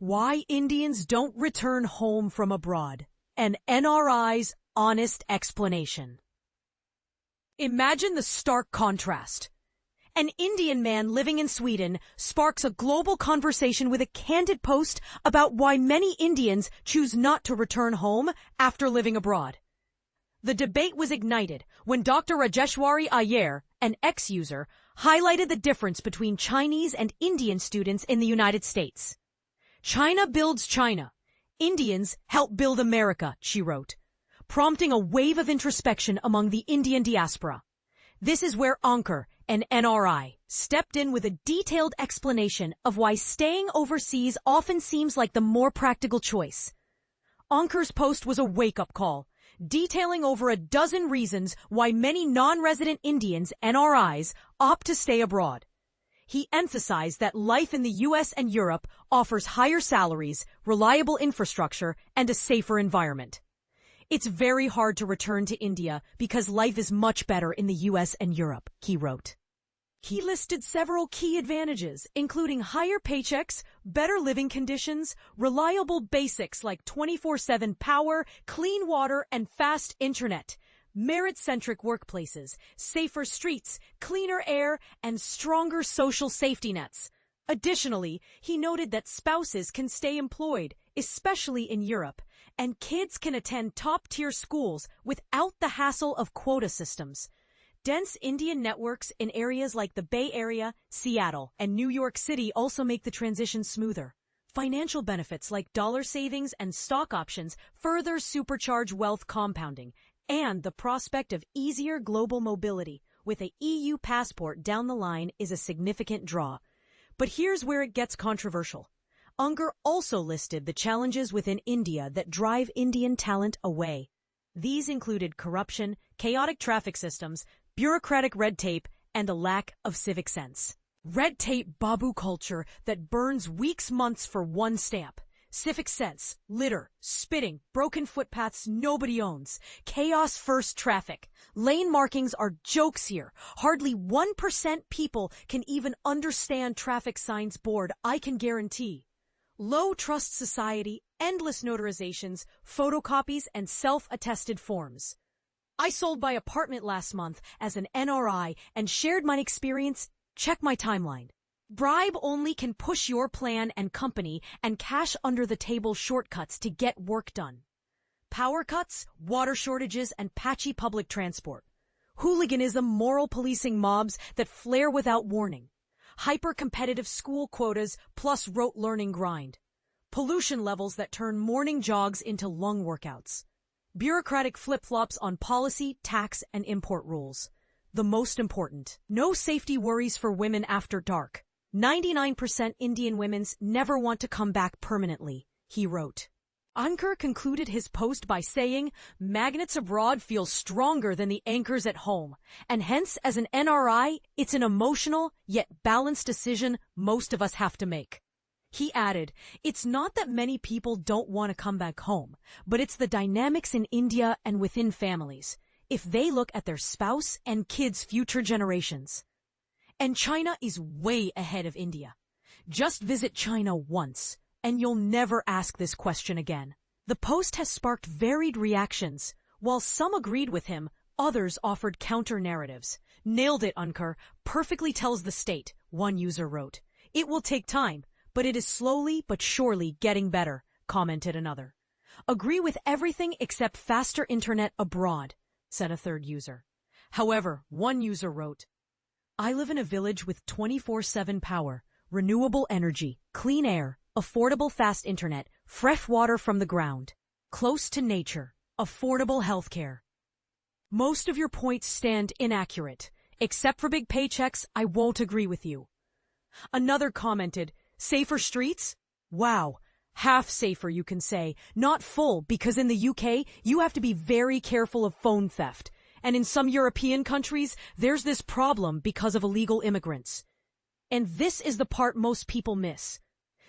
Why Indians Don't Return Home from Abroad. An NRI's honest explanation. Imagine the stark contrast. An Indian man living in Sweden sparks a global conversation with a candid post about why many Indians choose not to return home after living abroad. The debate was ignited when Dr. Rajeshwari Iyer, an ex-user, highlighted the difference between Chinese and Indian students in the United States. China builds China. Indians help build America, she wrote, prompting a wave of introspection among the Indian diaspora. This is where Ankur, an NRI, stepped in with a detailed explanation of why staying overseas often seems like the more practical choice. Ankur's post was a wake-up call, detailing over a dozen reasons why many non-resident Indians, NRIs, opt to stay abroad. He emphasized that life in the US and Europe offers higher salaries, reliable infrastructure, and a safer environment. It's very hard to return to India because life is much better in the US and Europe, he wrote. He listed several key advantages, including higher paychecks, better living conditions, reliable basics like 24/7 power, clean water, and fast internet, merit-centric workplaces, safer streets, cleaner air, and stronger social safety nets. Additionally, he noted that spouses can stay employed, especially in Europe, and kids can attend top-tier schools without the hassle of quota systems. Dense Indian networks in areas like the Bay Area, Seattle, and New York City also make the transition smoother. Financial benefits like dollar savings and stock options further supercharge wealth compounding, and the prospect of easier global mobility with a EU passport down the line is a significant draw. But here's where it gets controversial. Ankur also listed the challenges within India that drive Indian talent away. These included corruption, chaotic traffic systems, bureaucratic red tape, and a lack of civic sense. Red tape babu culture that burns weeks, months for one stamp. Civic sense, litter, spitting, broken footpaths nobody owns, chaos-first traffic. Lane markings are jokes here. Hardly 1% people can even understand traffic signs board, I can guarantee. Low trust society, endless notarizations, photocopies, and self-attested forms. I sold my apartment last month as an NRI and shared my experience. Check my timeline. Bribe only can push your plan and company and cash under the table shortcuts to get work done. Power cuts, water shortages, and patchy public transport. Hooliganism, moral policing mobs that flare without warning. Hyper-competitive school quotas plus rote learning grind. Pollution levels that turn morning jogs into lung workouts. Bureaucratic flip-flops on policy, tax, and import rules. The most important, no safety worries for women after dark. 99% Indian women never want to come back permanently, he wrote. Ankur concluded his post by saying, magnets abroad feel stronger than the anchors at home, and hence as an NRI, it's an emotional yet balanced decision most of us have to make. He added, it's not that many people don't want to come back home, but it's the dynamics in India and within families, if they look at their spouse and kids' future generations. And China is way ahead of India. Just visit China once, and you'll never ask this question again. The post has sparked varied reactions. While some agreed with him, others offered counter-narratives. Nailed it, Ankur. Perfectly tells the state, one user wrote. It will take time, but it is slowly but surely getting better, commented another. Agree with everything except faster internet abroad, said a third user. However, one user wrote, I live in a village with 24/7 power, renewable energy, clean air, affordable fast internet, fresh water from the ground, close to nature, affordable healthcare. Most of your points stand inaccurate. Except for big paychecks, I won't agree with you. Another commented, safer streets? Wow, half safer you can say, not full because in the UK you have to be very careful of phone theft. And in some European countries, there's this problem because of illegal immigrants. And this is the part most people miss.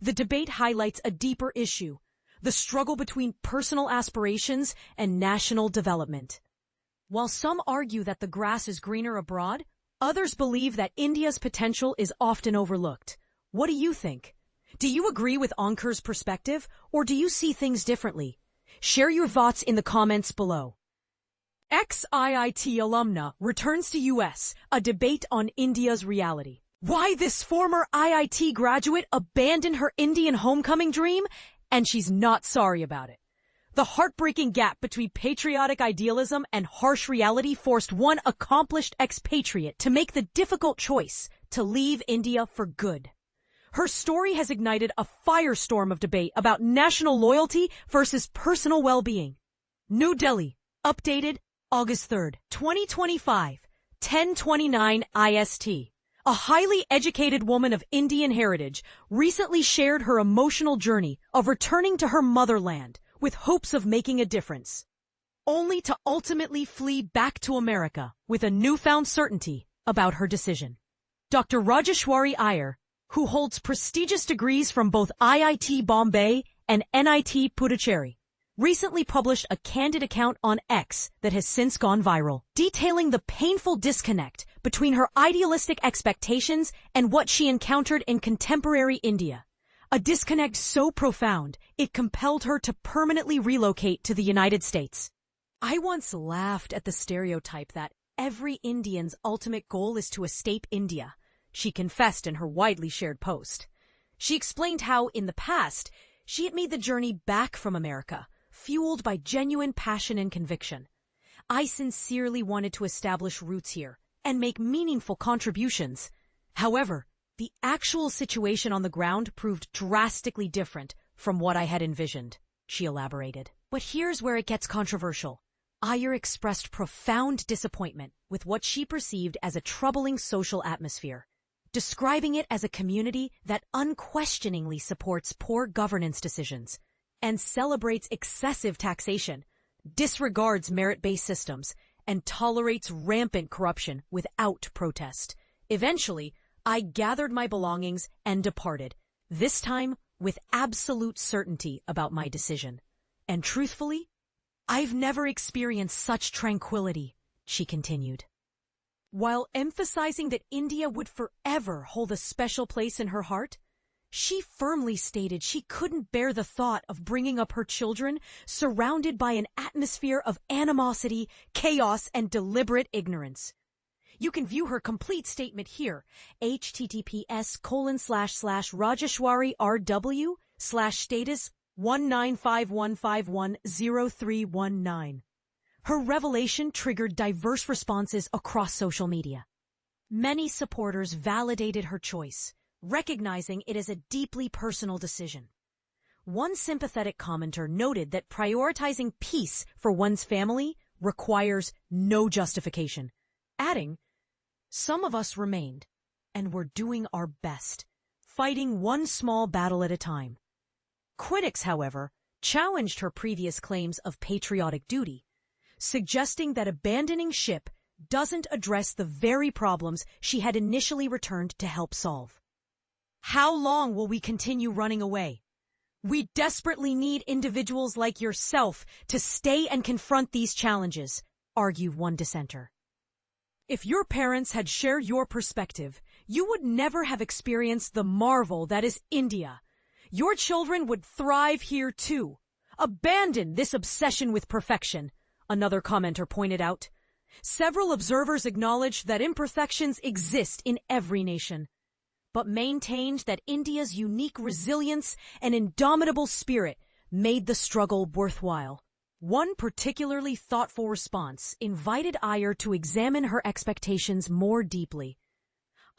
The debate highlights a deeper issue, the struggle between personal aspirations and national development. While some argue that the grass is greener abroad, others believe that India's potential is often overlooked. What do you think? Do you agree with Ankur's perspective, or do you see things differently? Share your thoughts in the comments below. Ex-IIT alumna returns to US, a debate on India's reality. Why this former IIT graduate abandoned her Indian homecoming dream, and she's not sorry about it. The heartbreaking gap between patriotic idealism and harsh reality forced one accomplished expatriate to make the difficult choice to leave India for good. Her story has ignited a firestorm of debate about national loyalty versus personal well-being. New Delhi, updated August 3rd, 2025, 10:29 IST. A highly educated woman of Indian heritage recently shared her emotional journey of returning to her motherland with hopes of making a difference, only to ultimately flee back to America with a newfound certainty about her decision. Dr. Rajeshwari Iyer, who holds prestigious degrees from both IIT Bombay and NIT Puducherry, recently published a candid account on X that has since gone viral, detailing the painful disconnect between her idealistic expectations and what she encountered in contemporary India. A disconnect so profound, it compelled her to permanently relocate to the United States. I once laughed at the stereotype that every Indian's ultimate goal is to escape India, she confessed in her widely shared post. She explained how, in the past, she had made the journey back from America, fueled by genuine passion and conviction. I sincerely wanted to establish roots here and make meaningful contributions. However, the actual situation on the ground proved drastically different from what I had envisioned, she elaborated. But here's where it gets controversial. Iyer expressed profound disappointment with what she perceived as a troubling social atmosphere, describing it as a community that unquestioningly supports poor governance decisions and celebrates excessive taxation, disregards merit-based systems, and tolerates rampant corruption without protest. Eventually, I gathered my belongings and departed, this time with absolute certainty about my decision. And truthfully, I've never experienced such tranquility, she continued. While emphasizing that India would forever hold a special place in her heart, she firmly stated she couldn't bear the thought of bringing up her children surrounded by an atmosphere of animosity, chaos, and deliberate ignorance. You can view her complete statement here, https://rajeshwarirw/status 19515103119. Her revelation triggered diverse responses across social media. Many supporters validated her choice, recognizing it as a deeply personal decision. One sympathetic commenter noted that prioritizing peace for one's family requires no justification, adding, "Some of us remained, and we're doing our best, fighting one small battle at a time." Critics, however, challenged her previous claims of patriotic duty, suggesting that abandoning ship doesn't address the very problems she had initially returned to help solve. How long will we continue running away? We desperately need individuals like yourself to stay and confront these challenges, argued one dissenter. If your parents had shared your perspective, you would never have experienced the marvel that is India. Your children would thrive here too. Abandon this obsession with perfection, another commenter pointed out. Several observers acknowledged that imperfections exist in every nation, but maintained that India's unique resilience and indomitable spirit made the struggle worthwhile. One particularly thoughtful response invited Iyer to examine her expectations more deeply.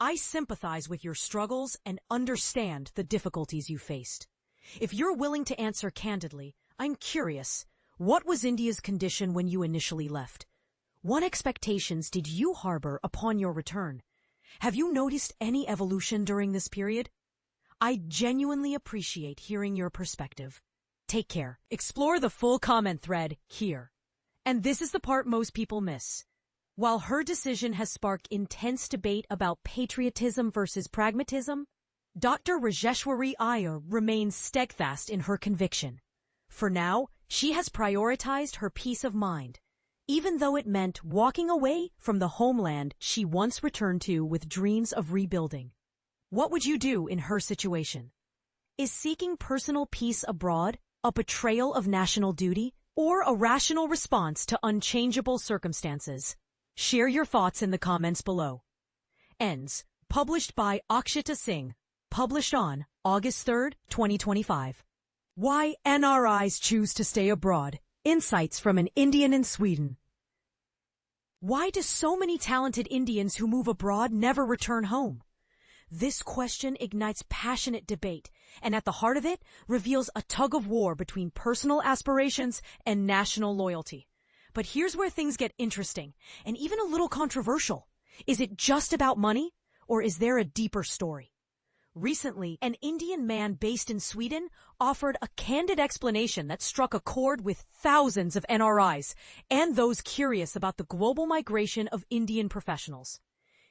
I sympathize with your struggles and understand the difficulties you faced. If you're willing to answer candidly, I'm curious, what was India's condition when you initially left? What expectations did you harbor upon your return? Have you noticed any evolution during this period? I genuinely appreciate hearing your perspective. Take care. Explore the full comment thread here. And this is the part most people miss. While her decision has sparked intense debate about patriotism versus pragmatism, Dr. Rajeshwari Iyer remains steadfast in her conviction. For now, she has prioritized her peace of mind, even though it meant walking away from the homeland she once returned to with dreams of rebuilding. What would you do in her situation? Is seeking personal peace abroad a betrayal of national duty or a rational response to unchangeable circumstances? Share your thoughts in the comments below. Ends. Published by Akshita Singh. Published on August 3rd, 2025. Why NRIs choose to stay abroad. Insights from an Indian in Sweden. Why do so many talented Indians who move abroad never return home? This question ignites passionate debate, and at the heart of it reveals a tug-of-war between personal aspirations and national loyalty. But here's where things get interesting, and even a little controversial. Is it just about money, or is there a deeper story? Recently, an Indian man based in Sweden offered a candid explanation that struck a chord with thousands of NRIs and those curious about the global migration of Indian professionals.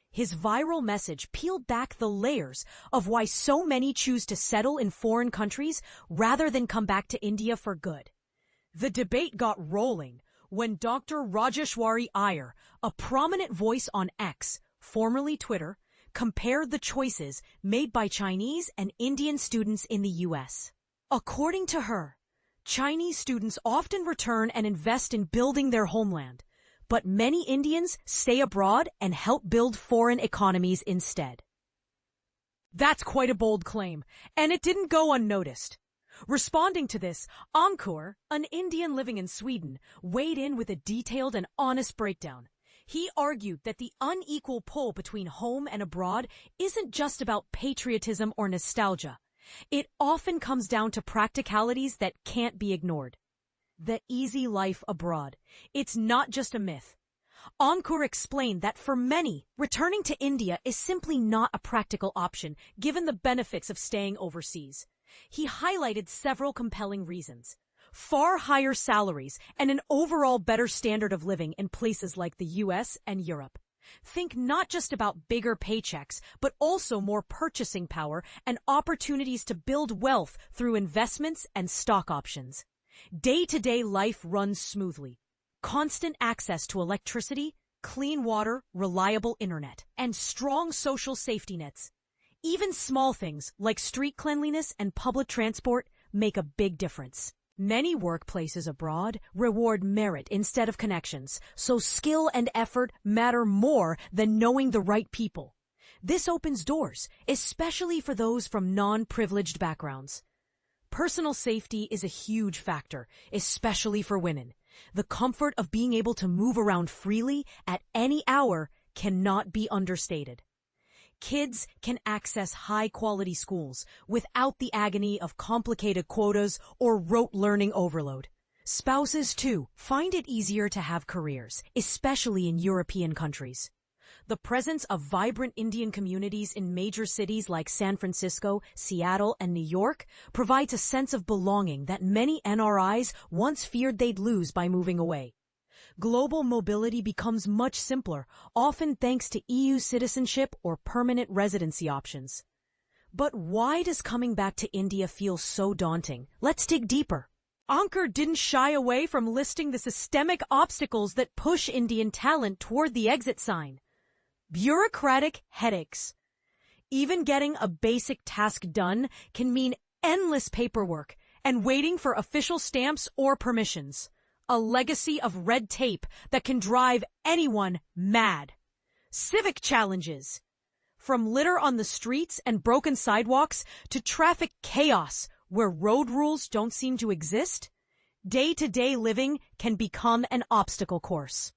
His viral message peeled back the layers of why so many choose to settle in foreign countries rather than come back to India for good. The debate got rolling when Dr. Rajeshwari Iyer, a prominent voice on X, formerly Twitter, compared the choices made by Chinese and Indian students in the U.S. According to her, Chinese students often return and invest in building their homeland, but many Indians stay abroad and help build foreign economies instead. That's quite a bold claim, and it didn't go unnoticed. Responding to this, Ankur, an Indian living in Sweden, weighed in with a detailed and honest breakdown. He argued that the unequal pull between home and abroad isn't just about patriotism or nostalgia. It often comes down to practicalities that can't be ignored. The easy life abroad. It's not just a myth. Ankur explained that for many, returning to India is simply not a practical option given the benefits of staying overseas. He highlighted several compelling reasons. Far higher salaries and an overall better standard of living in places like the US and Europe. Think not just about bigger paychecks, but also more purchasing power and opportunities to build wealth through investments and stock options. Day-to-day life runs smoothly. Constant access to electricity, clean water, reliable internet, and strong social safety nets. Even small things like street cleanliness and public transport make a big difference. Many workplaces abroad reward merit instead of connections, so skill and effort matter more than knowing the right people. This opens doors, especially for those from non-privileged backgrounds. Personal safety is a huge factor, especially for women. The comfort of being able to move around freely at any hour cannot be understated. Kids can access high-quality schools without the agony of complicated quotas or rote learning overload. Spouses, too, find it easier to have careers, especially in European countries. The presence of vibrant Indian communities in major cities like San Francisco, Seattle, and New York provides a sense of belonging that many NRIs once feared they'd lose by moving away. Global mobility becomes much simpler, often thanks to EU citizenship or permanent residency options. But why does coming back to India feel so daunting? Let's dig deeper. Ankur didn't shy away from listing the systemic obstacles that push Indian talent toward the exit sign. Bureaucratic headaches. Even getting a basic task done can mean endless paperwork and waiting for official stamps or permissions. A legacy of red tape that can drive anyone mad. Civic challenges. From litter on the streets and broken sidewalks to traffic chaos where road rules don't seem to exist, day-to-day living can become an obstacle course.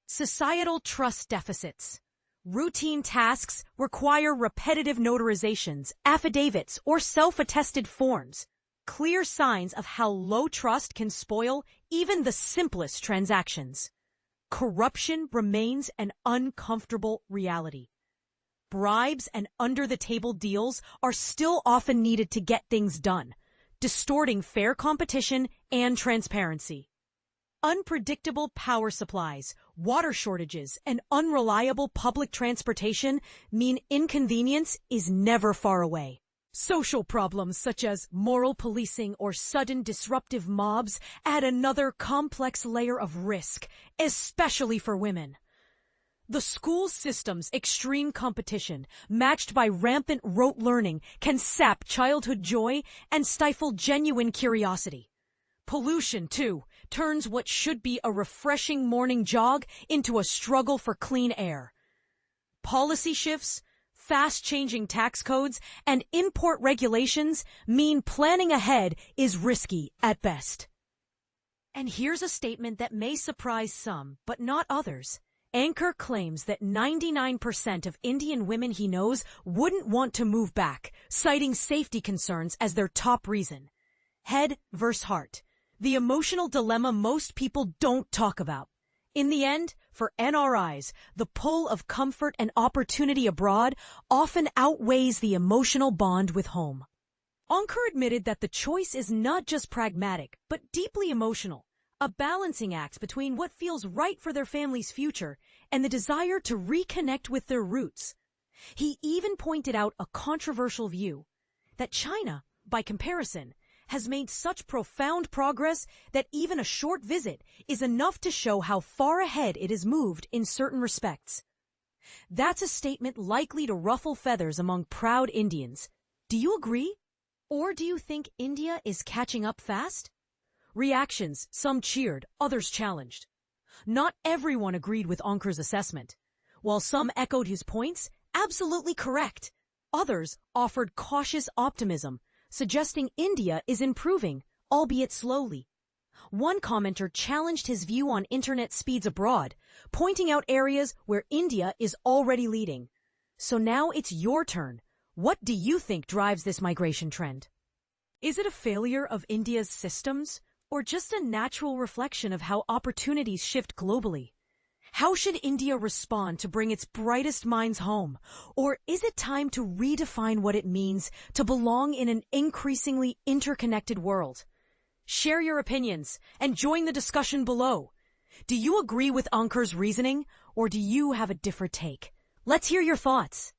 Societal trust deficits. Routine tasks require repetitive notarizations, affidavits, or self-attested forms. Clear signs of how low trust can spoil even the simplest transactions. Corruption remains an uncomfortable reality. Bribes and under-the-table deals are still often needed to get things done, distorting fair competition and transparency. Unpredictable power supplies, water shortages, and unreliable public transportation mean inconvenience is never far away. Social problems such as moral policing or sudden disruptive mobs add another complex layer of risk, especially for women. The school system's extreme competition, matched by rampant rote learning, can sap childhood joy and stifle genuine curiosity. Pollution, too, turns what should be a refreshing morning jog into a struggle for clean air. Policy shifts, fast-changing tax codes, and import regulations mean planning ahead is risky at best. And here's a statement that may surprise some, but not others. Anchor claims that 99% of Indian women he knows wouldn't want to move back, citing safety concerns as their top reason. Head versus heart. The emotional dilemma most people don't talk about. In the end, for NRIs, the pull of comfort and opportunity abroad often outweighs the emotional bond with home. Ankur admitted that the choice is not just pragmatic, but deeply emotional, a balancing act between what feels right for their family's future and the desire to reconnect with their roots. He even pointed out a controversial view, that China, by comparison, has made such profound progress that even a short visit is enough to show how far ahead it has moved in certain respects. That's a statement likely to ruffle feathers among proud Indians. Do you agree? Or do you think India is catching up fast? Reactions, some cheered, others challenged. Not everyone agreed with Ankur's assessment. While some echoed his points, absolutely correct, others offered cautious optimism, suggesting India is improving, albeit slowly. One commenter challenged his view on internet speeds abroad, pointing out areas where India is already leading. So now it's your turn. What do you think drives this migration trend? Is it a failure of India's systems, or just a natural reflection of how opportunities shift globally? How should India respond to bring its brightest minds home? Or is it time to redefine what it means to belong in an increasingly interconnected world? Share your opinions and join the discussion below. Do you agree with Ankur's reasoning, or do you have a different take? Let's hear your thoughts.